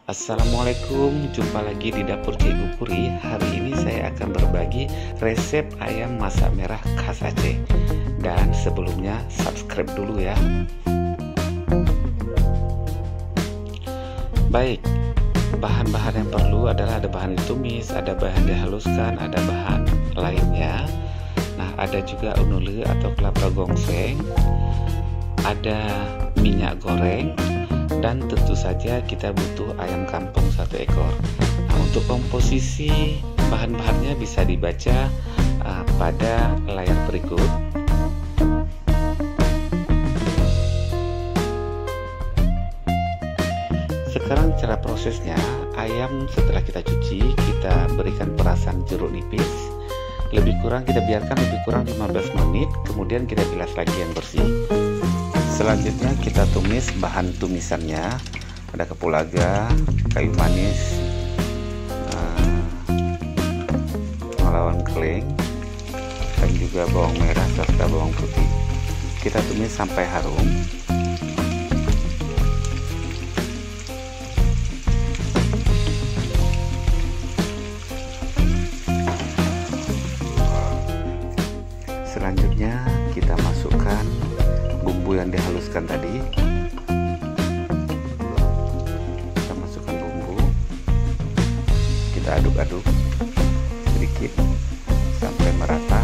Assalamualaikum, jumpa lagi di dapur Cikgu Puri. Hari ini saya akan berbagi resep ayam masak merah khas Aceh. Dan sebelumnya subscribe dulu ya. Baik, bahan-bahan yang perlu adalah ada bahan ditumis, ada bahan dihaluskan, ada bahan lainnya. Nah, ada juga unule atau kelapa gongseng, ada minyak goreng, dan tentu saja kita butuh ayam kampung 1 ekor. Nah, untuk komposisi bahan-bahannya bisa dibaca pada layar berikut. Sekarang cara prosesnya, ayam setelah kita cuci, kita berikan perasan jeruk nipis. Lebih kurang kita biarkan lebih kurang 15 menit, kemudian kita bilas lagi yang bersih. Selanjutnya kita tumis bahan tumisannya. Ada kapulaga, kayu manis, bawang keleng, dan juga bawang merah serta bawang putih. Kita tumis sampai harum. Selanjutnya kita masukkan bumbu yang dihaluskan tadi. Kita masukkan bumbu, kita aduk-aduk sedikit sampai merata.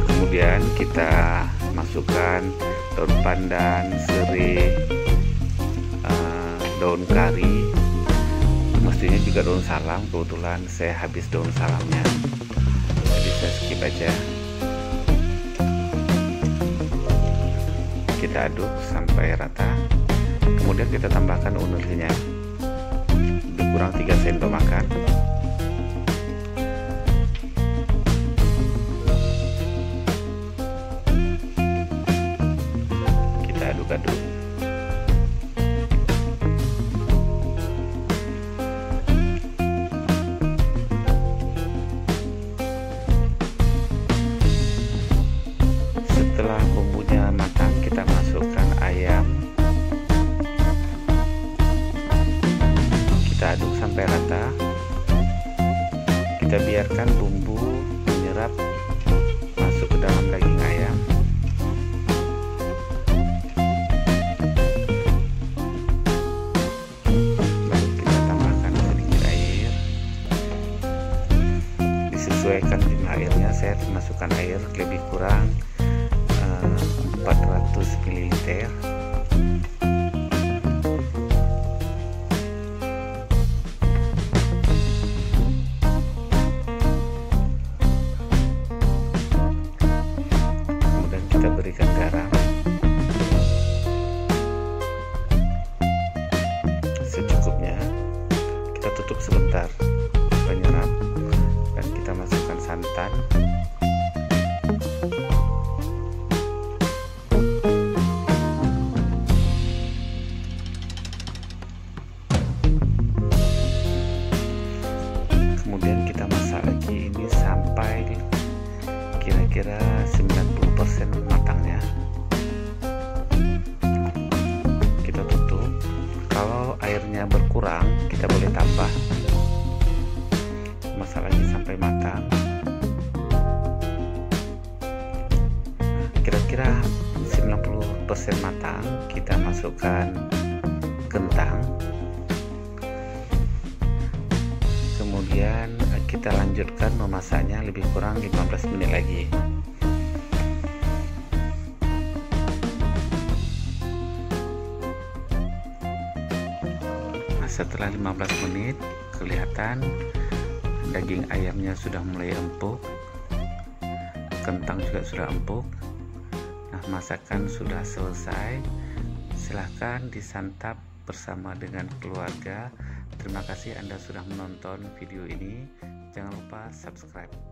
Kemudian kita masukkan daun pandan, serai, daun kari, mestinya juga daun salam. Kebetulan saya habis daun salamnya, jadi saya skip aja. Kita aduk sampai rata, kemudian kita tambahkan unulenya, lebih kurang 3 sendok makan. Kita aduk-aduk. Setelah bumbunya matang, kita masukkan ayam. Kita aduk sampai rata. Kita biarkan bumbu menyerap masuk ke dalam daging ayam. Lalu kita tambahkan sedikit air. Disesuaikan jumlah airnya. Saya masukkan air lebih kurang 400 ml. Kemudian kita berikan garam secukupnya. Kita tutup sebentar penyerap, dan kita masukkan santan. Kemudian kita masak lagi ini sampai kira-kira 90% matangnya. Kita tutup. Kalau airnya berkurang, kita boleh tambah. Masak lagi sampai matang. Kira-kira 90% matang, kita masukkan kentang. Kemudian kita lanjutkan memasaknya lebih kurang 15 menit lagi. Nah, setelah 15 menit kelihatan daging ayamnya sudah mulai empuk, kentang juga sudah empuk. Nah, masakan sudah selesai. Silahkan disantap bersama dengan keluarga. Terima kasih Anda sudah menonton video ini. Jangan lupa subscribe.